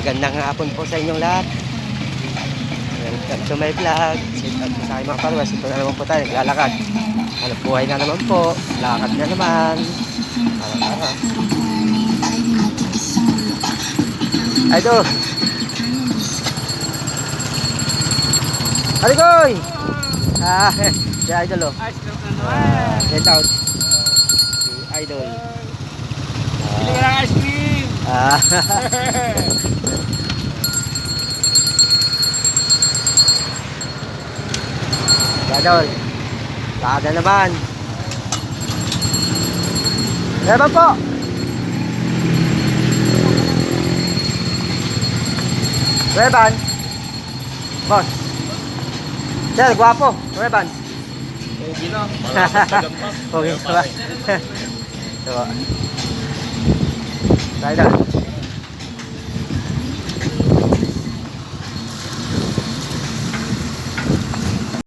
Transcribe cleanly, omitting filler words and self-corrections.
Magandang hapon po sa inyong lahat. Welcome to my vlog. Sit up sa aking mga followers. Ito na naman po tayo, naglalakad. Hanap buhay na naman po. Lakad na naman. Tara. Idol! Halikoy! Si Idol oh. Get out. Si Idol. Bili ka ng ice cream! Idol. Lakad na naman. Meron po. Reban. Boss. Sir, guwapo. Reban. Okay na. Okay, diba? Diba? Idol.